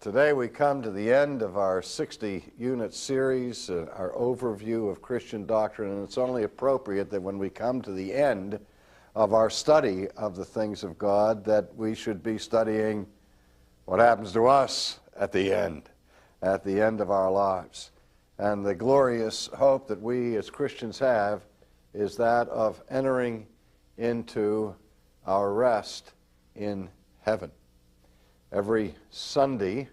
Today we come to the end of our 60-unit series, our overview of Christian doctrine, and it's only appropriate that when we come to the end of our study of the things of God that we should be studying what happens to us at the end of our lives. And the glorious hope that we as Christians have is that of entering into our rest in heaven. Every Sunday,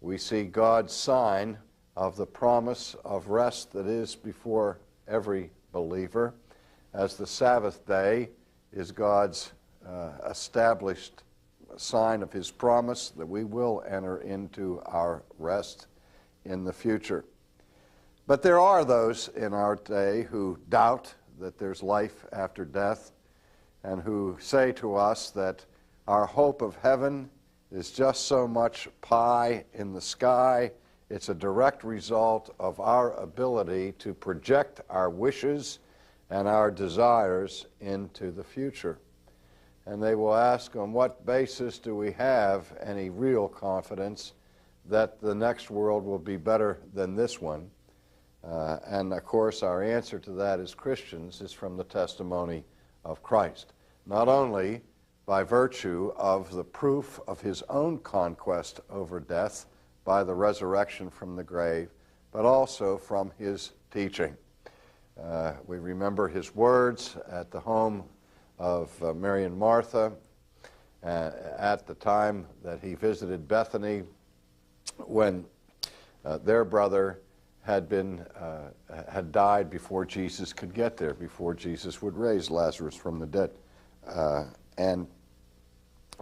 we see God's sign of the promise of rest that is before every believer, as the Sabbath day is God's established sign of His promise that we will enter into our rest in the future. But there are those in our day who doubt that there's life after death, and who say to us that our hope of heaven is just so much pie in the sky. It's a direct result of our ability to project our wishes and our desires into the future. And they will ask, on what basis do we have any real confidence that the next world will be better than this one? And of course, our answer to that as Christians is from the testimony of Christ. Not only by virtue of the proof of His own conquest over death by the resurrection from the grave, but also from His teaching. We remember His words at the home of Mary and Martha at the time that He visited Bethany, when their brother had died before Jesus could get there, before Jesus would raise Lazarus from the dead. And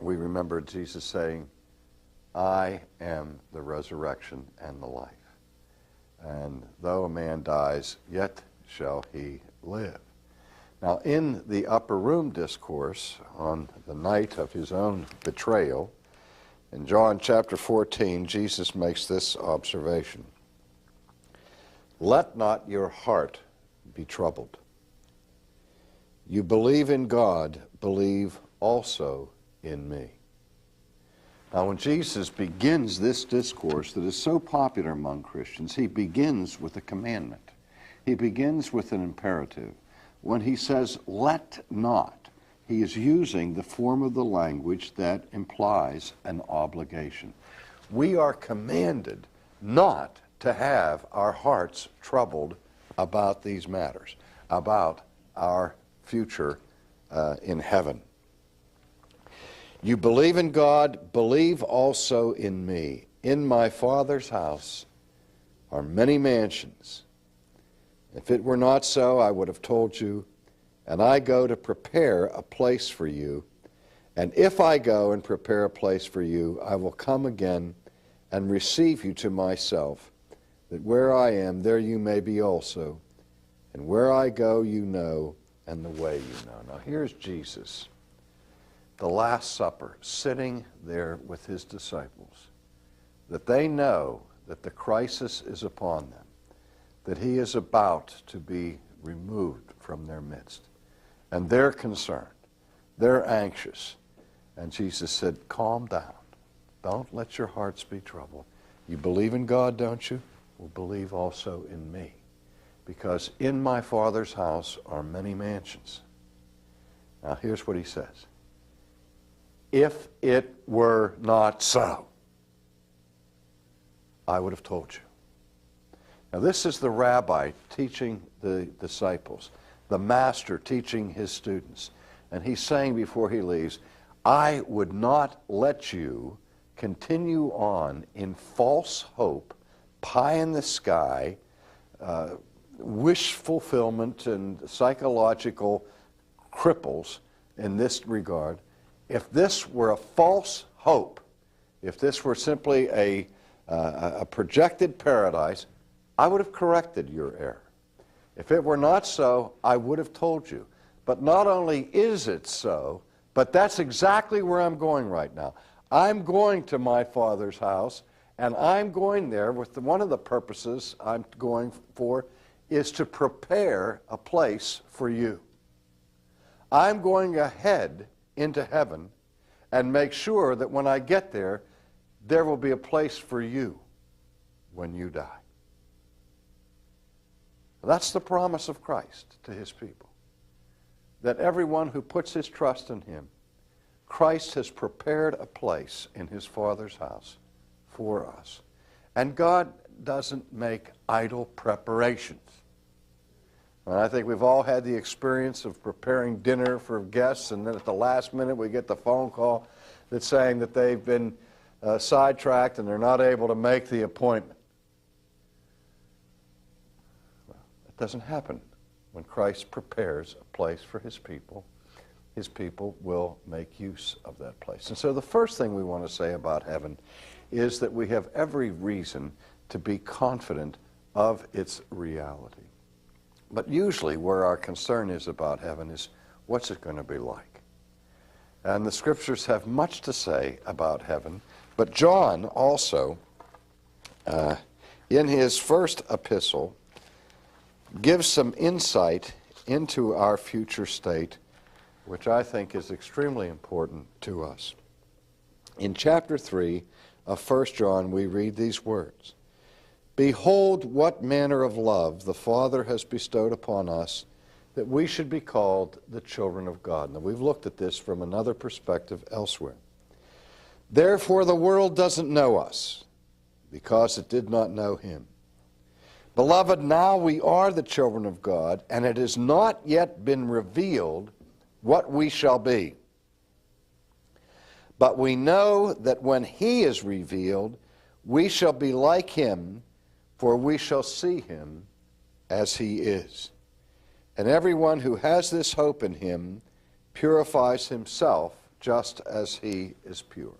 we remember Jesus saying, "I am the resurrection and the life. And though a man dies, yet shall he live." Now, in the upper room discourse on the night of His own betrayal, in John chapter 14, Jesus makes this observation: "Let not your heart be troubled. You believe in God, believe also in me." Now, when Jesus begins this discourse that is so popular among Christians, He begins with a commandment. He begins with an imperative. When He says, "let not," He is using the form of the language that implies an obligation. We are commanded not to have our hearts troubled about these matters, about our future in heaven. You believe in God, believe also in me. In my Father's house are many mansions. If it were not so, I would have told you, and I go to prepare a place for you. And if I go and prepare a place for you, I will come again and receive you to myself, that where I am, there you may be also. And where I go, you know, and the way you know. Now here's Jesus, the Last Supper, sitting there with His disciples, that they know that the crisis is upon them, that He is about to be removed from their midst. And they're concerned. They're anxious. And Jesus said, "Calm down. Don't let your hearts be troubled. You believe in God, don't you? Well, believe also in me. Because in my Father's house are many mansions." Now here's what He says: if it were not so, I would have told you. Now this is the rabbi teaching the disciples, the master teaching his students. And he's saying before he leaves, I would not let you continue on in false hope, pie in the sky, wish fulfillment and psychological cripples in this regard. If this were a false hope, if this were simply a projected paradise, I would have corrected your error. If it were not so, I would have told you. But not only is it so, but that's exactly where I'm going right now. I'm going to my Father's house, and I'm going there with one of the purposes I'm going for is to prepare a place for you. I'm going ahead into heaven and make sure that when I get there, there will be a place for you when you die. That's the promise of Christ to his people. That everyone who puts his trust in him, Christ has prepared a place in his Father's house for us. And God doesn't make idle preparations. And I think we've all had the experience of preparing dinner for guests, and then at the last minute we get the phone call that's saying that they've been sidetracked and they're not able to make the appointment. Well, it doesn't happen when Christ prepares a place for his people. His people will make use of that place. And so the first thing we want to say about heaven is that we have every reason to be confident of its reality. But usually where our concern is about heaven is, what's it going to be like? And the scriptures have much to say about heaven, but John also, in his first epistle, gives some insight into our future state, which I think is extremely important to us. In chapter 3 of 1 John, we read these words, "Behold, what manner of love the Father has bestowed upon us, that we should be called the children of God." Now, we've looked at this from another perspective elsewhere. "Therefore the world doesn't know us, because it did not know him. Beloved, now we are the children of God, and it has not yet been revealed what we shall be. But we know that when he is revealed, we shall be like him, for we shall see him as he is. And everyone who has this hope in him purifies himself just as he is pure."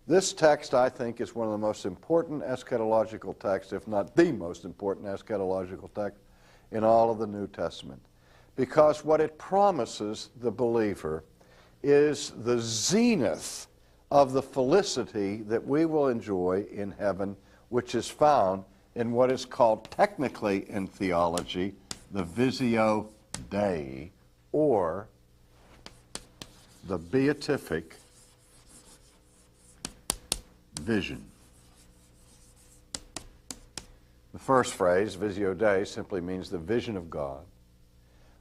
This text, I think, is one of the most important eschatological texts, if not the most important eschatological text in all of the New Testament. Because what it promises the believer is the zenith of the felicity that we will enjoy in heaven, which is found in what is called technically in theology the Visio Dei, or the beatific vision. The first phrase, Visio Dei, simply means the vision of God,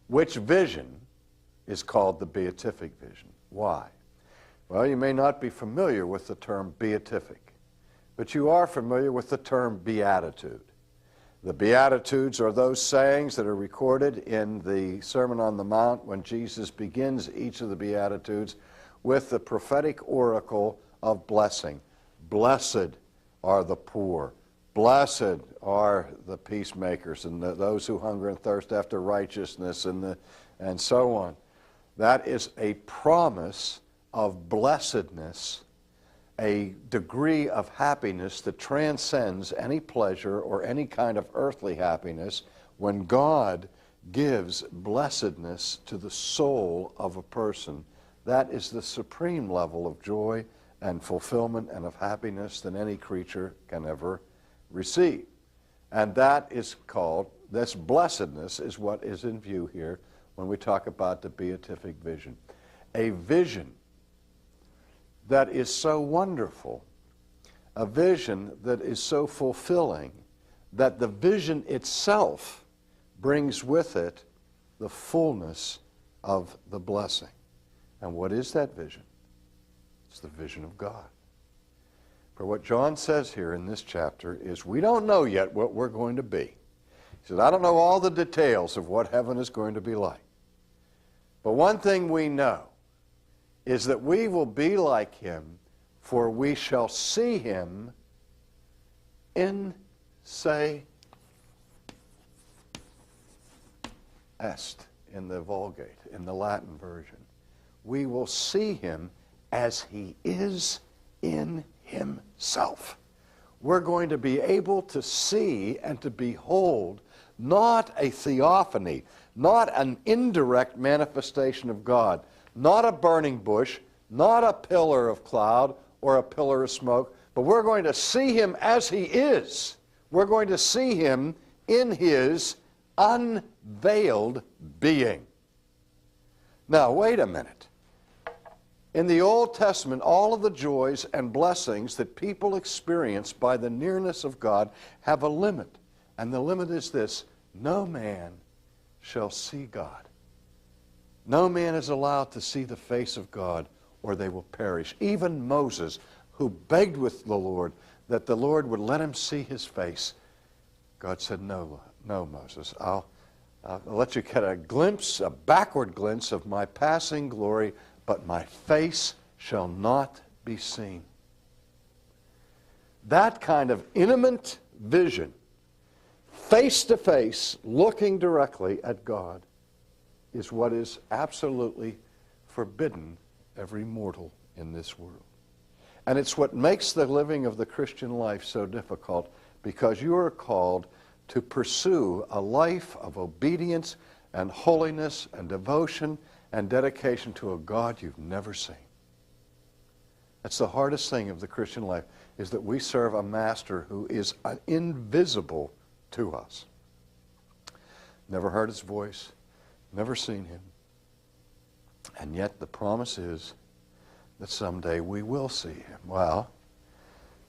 which vision is called the beatific vision. Why? Well, you may not be familiar with the term beatific, but you are familiar with the term beatitude. The Beatitudes are those sayings that are recorded in the Sermon on the Mount when Jesus begins each of the Beatitudes with the prophetic oracle of blessing. Blessed are the poor. Blessed are the peacemakers and those who hunger and thirst after righteousness and so on. That is a promise of blessedness, a degree of happiness that transcends any pleasure or any kind of earthly happiness when God gives blessedness to the soul of a person. That is the supreme level of joy and fulfillment and of happiness that any creature can ever receive. And that is called, this blessedness is what is in view here when we talk about the beatific vision. A vision that is so wonderful, a vision that is so fulfilling, that the vision itself brings with it the fullness of the blessing. And what is that vision? It's the vision of God. For what John says here in this chapter is we don't know yet what we're going to be. He says, I don't know all the details of what heaven is going to be like. But one thing we know is that we will be like him, for we shall see him in se est, in the Vulgate, in the Latin version. We will see him as he is in himself. We're going to be able to see and to behold not a theophany, not an indirect manifestation of God, not a burning bush, not a pillar of cloud or a pillar of smoke, but we're going to see him as he is. We're going to see him in his unveiled being. Now, wait a minute. In the Old Testament, all of the joys and blessings that people experience by the nearness of God have a limit. And the limit is this: no man shall see God. No man is allowed to see the face of God, or they will perish. Even Moses, who begged with the Lord that the Lord would let him see his face, God said, no, Moses, I'll let you get a glimpse, a backward glimpse of my passing glory, but my face shall not be seen. That kind of intimate vision, face to face, looking directly at God, is what is absolutely forbidden every mortal in this world. And it's what makes the living of the Christian life so difficult, because you are called to pursue a life of obedience and holiness and devotion and dedication to a God you've never seen. That's the hardest thing of the Christian life, is that we serve a master who is invisible to us. Never heard his voice, never seen him. And yet the promise is that someday we will see him. Well,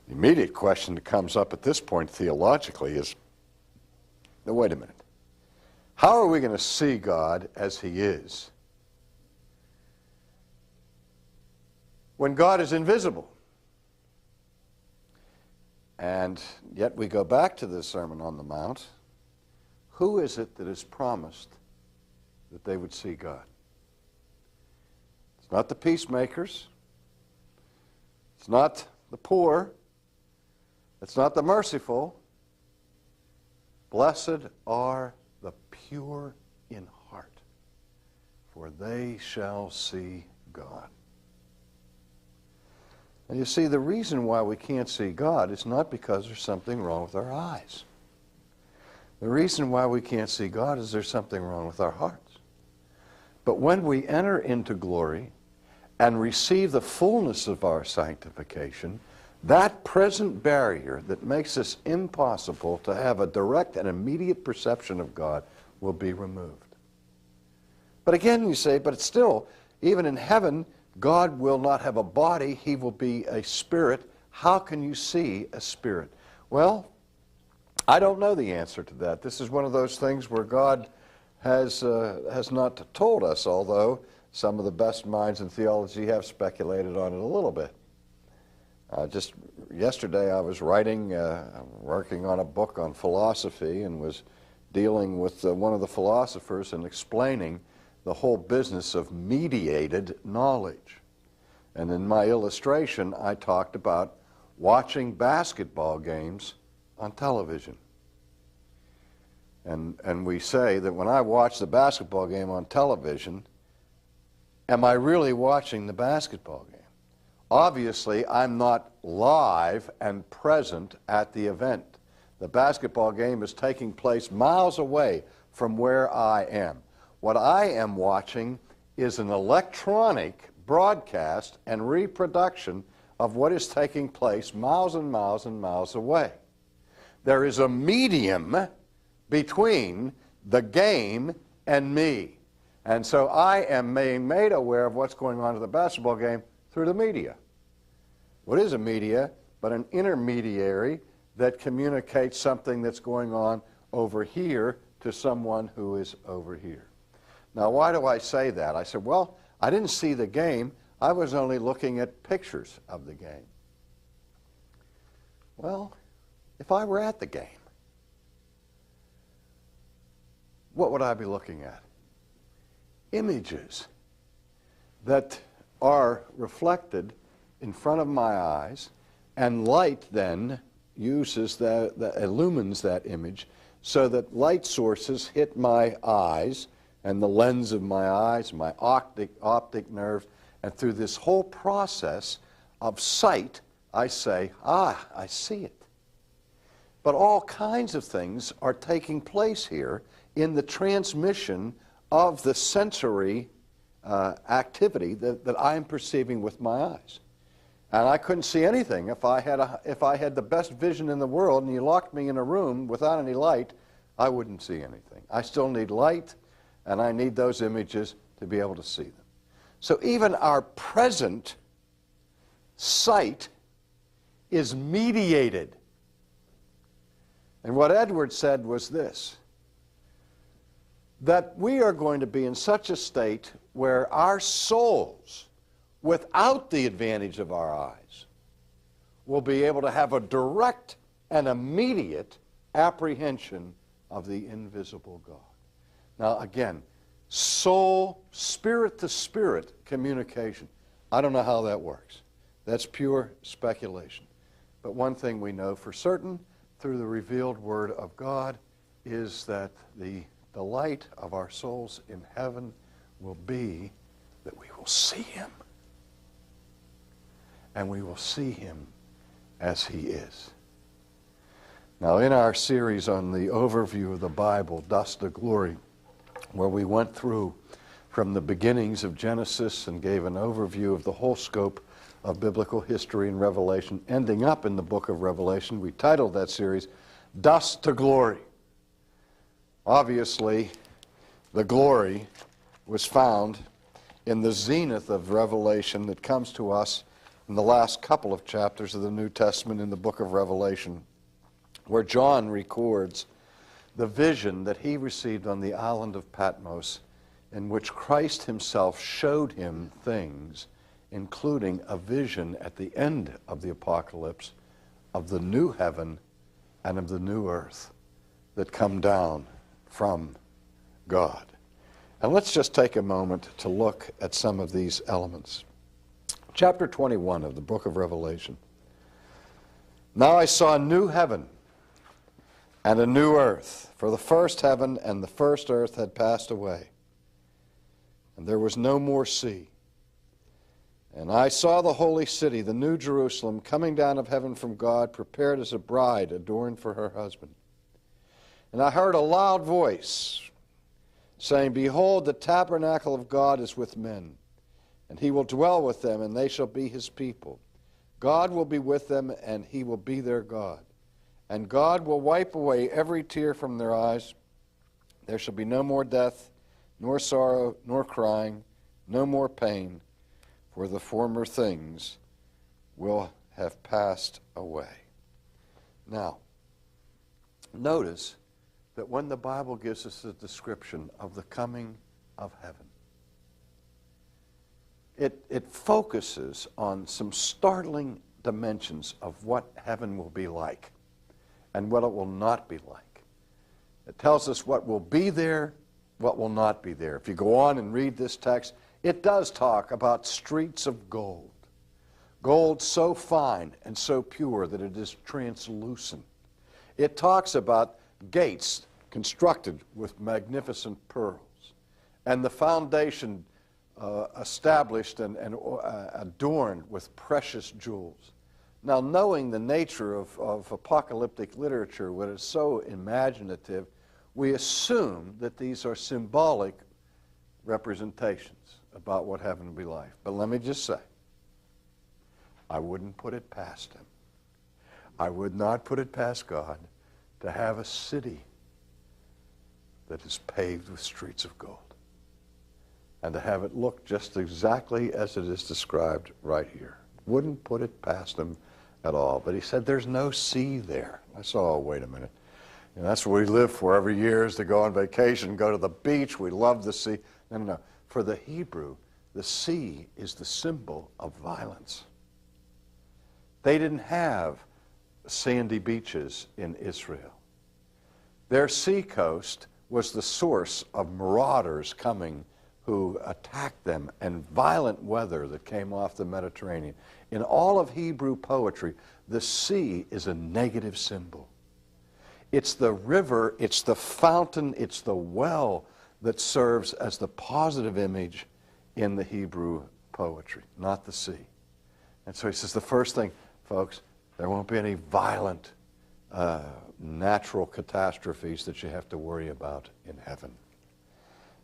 the immediate question that comes up at this point theologically is, now wait a minute. How are we going to see God as he is when God is invisible? And yet we go back to the Sermon on the Mount. Who is it that is promised that they would see God? It's not the peacemakers. It's not the poor. It's not the merciful. Blessed are the pure in heart, for they shall see God. And you see, the reason why we can't see God is not because there's something wrong with our eyes. The reason why we can't see God is there's something wrong with our hearts. But when we enter into glory and receive the fullness of our sanctification, that present barrier that makes it impossible to have a direct and immediate perception of God will be removed. But again, you say, but it's still, even in heaven, God will not have a body. He will be a spirit. How can you see a spirit? Well, I don't know the answer to that. This is one of those things where God has not told us, although some of the best minds in theology have speculated on it a little bit. Just yesterday I was working on a book on philosophy, and was dealing with one of the philosophers and explaining the whole business of mediated knowledge. And in my illustration, I talked about watching basketball games on television. And we say that when I watch the basketball game on television, am I really watching the basketball game? Obviously, I'm not live and present at the event. The basketball game is taking place miles away from where I am. What I am watching is an electronic broadcast and reproduction of what is taking place miles and miles and miles away. There is a medium between the game and me. And so I am being made aware of what's going on in the basketball game through the media. What is a media but an intermediary that communicates something that's going on over here to someone who is over here? Now, why do I say that? I said, well, I didn't see the game. I was only looking at pictures of the game. Well, if I were at the game, what would I be looking at? Images that are reflected in front of my eyes, and light then uses that illumines that image, so that light sources hit my eyes and the lens of my eyes, my optic nerve, and through this whole process of sight, I say, I see it. But all kinds of things are taking place here in the transmission of the sensory activity that I am perceiving with my eyes. And I couldn't see anything if I had the best vision in the world and you locked me in a room without any light. I wouldn't see anything. I still need light, and I need those images to be able to see them. So even our present sight is mediated. And what Edward said was this, that we are going to be in such a state where our souls, without the advantage of our eyes, will be able to have a direct and immediate apprehension of the invisible God. Now again, soul, spirit to spirit communication. I don't know how that works. That's pure speculation. But one thing we know for certain through the revealed Word of God is that the delight of our souls in heaven will be that we will see Him. And we will see Him as He is. Now, in our series on the overview of the Bible, Dust to Glory, where we went through from the beginnings of Genesis and gave an overview of the whole scope of biblical history and Revelation, ending up in the book of Revelation, we titled that series, Dust to Glory. Obviously, the glory was found in the zenith of revelation that comes to us in the last couple of chapters of the New Testament in the book of Revelation, where John records the vision that he received on the island of Patmos, in which Christ himself showed him things, including a vision at the end of the apocalypse of the new heaven and of the new earth that come down from God. And let's just take a moment to look at some of these elements. Chapter 21 of the book of Revelation. Now I saw a new heaven and a new earth, for the first heaven and the first earth had passed away, and there was no more sea. And I saw the holy city, the new Jerusalem, coming down of heaven from God, prepared as a bride adorned for her husband. And I heard a loud voice saying, Behold, the tabernacle of God is with men, and he will dwell with them, and they shall be his people. God will be with them, and he will be their God. And God will wipe away every tear from their eyes. There shall be no more death, nor sorrow, nor crying, no more pain, for the former things will have passed away. Now, notice that when the Bible gives us a description of the coming of heaven, it focuses on some startling dimensions of what heaven will be like and what it will not be like. It tells us what will be there, what will not be there. If you go on and read this text, it does talk about streets of gold. Gold so fine and so pure that it is translucent. It talks about gates constructed with magnificent pearls, and the foundation established and adorned with precious jewels. Now, knowing the nature of apocalyptic literature, what is so imaginative, we assume that these are symbolic representations about what heaven will be like. But let me just say, I wouldn't put it past him. I would not put it past God to have a city that is paved with streets of gold and to have it look just exactly as it is described right here. Wouldn't put it past him at all. But he said there's no sea there. I said, oh, wait a minute. And that's what we live for every year, is to go on vacation, go to the beach. We love the sea. No, no, no. For the Hebrew, the sea is the symbol of violence. They didn't have sandy beaches in Israel. Their seacoast was the source of marauders coming who attacked them, and violent weather that came off the Mediterranean. In all of Hebrew poetry, the sea is a negative symbol. It's the river, it's the fountain, it's the well that serves as the positive image in the Hebrew poetry, not the sea. And so he says the first thing, folks, there won't be any violent natural catastrophes that you have to worry about in heaven,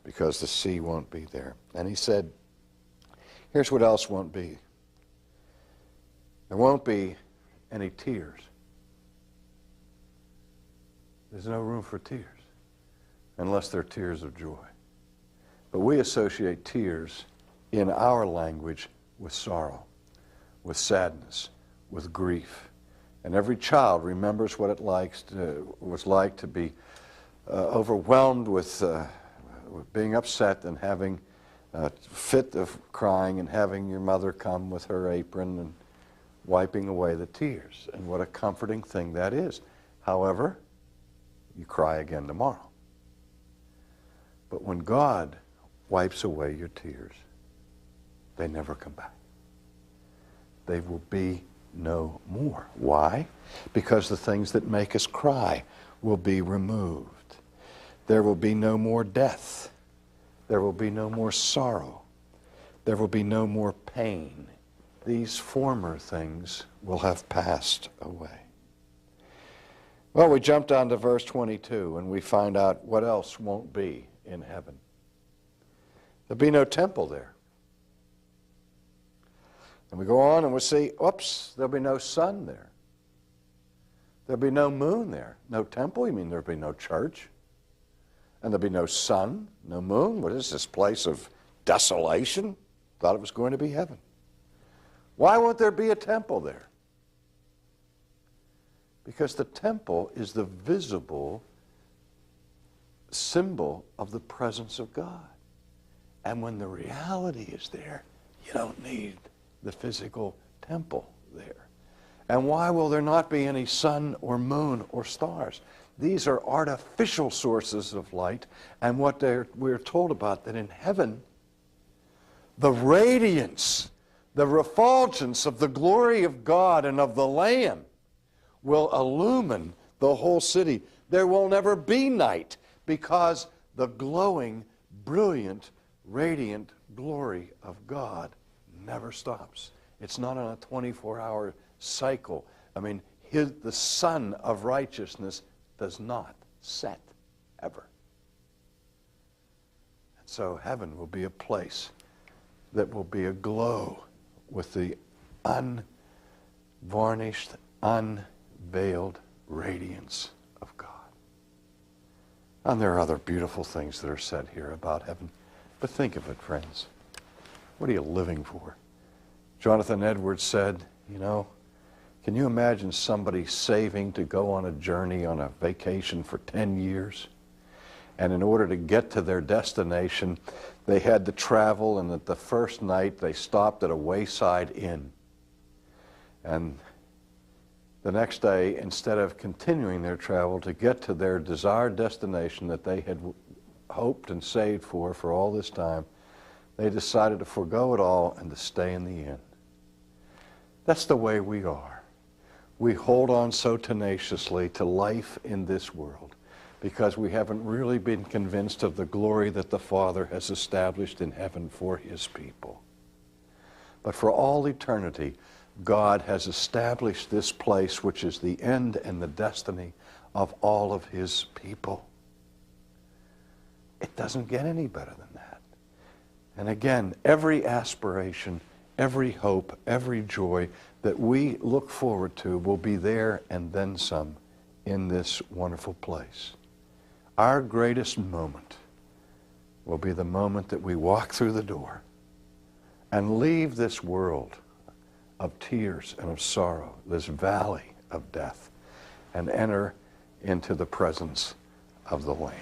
because the sea won't be there. And he said, here's what else won't be. There won't be any tears. There's no room for tears unless they're tears of joy. But we associate tears in our language, with sorrow, with sadness, with grief. And every child remembers what it was like to be overwhelmed with being upset and having a fit of crying and having your mother come with her apron and wiping away the tears. And what a comforting thing that is. However, you cry again tomorrow. But when God wipes away your tears, they never come back. They will be no more. Why? Because the things that make us cry will be removed. There will be no more death. There will be no more sorrow. There will be no more pain. These former things will have passed away. Well, we jumped on to verse 22 and we find out what else won't be in heaven. There'll be no temple there. And we go on and we see, oops, there'll be no sun there. There'll be no moon there. No temple? You mean there'll be no church? And there'll be no sun, no moon? What is this place of desolation? Thought it was going to be heaven. Why won't there be a temple there? Because the temple is the visible symbol of the presence of God. And when the reality is there, you don't need the physical temple there. And why will there not be any sun or moon or stars? These are artificial sources of light, and what we're told about that in heaven, the radiance, the refulgence of the glory of God and of the Lamb will illumine the whole city. There will never be night because the glowing, brilliant, radiant glory of God never stops. It's not on a 24-hour cycle. I mean, the sun of righteousness does not set ever. And so heaven will be a place that will be aglow with the unvarnished, unveiled radiance of God. And there are other beautiful things that are said here about heaven. But think of it, friends. What are you living for? Jonathan Edwards said, can you imagine somebody saving to go on a journey, on a vacation for 10 years? And in order to get to their destination, they had to travel, and at the first night they stopped at a wayside inn. And the next day, instead of continuing their travel to get to their desired destination that they had hoped and saved for all this time, they decided to forego it all and to stay in the inn. That's the way we are. We hold on so tenaciously to life in this world because we haven't really been convinced of the glory that the Father has established in heaven for His people. But for all eternity, God has established this place which is the end and the destiny of all of His people. It doesn't get any better than that. And again, every aspiration, every hope, every joy that we look forward to will be there and then some in this wonderful place. Our greatest moment will be the moment that we walk through the door and leave this world of tears and of sorrow, this valley of death, and enter into the presence of the Lamb.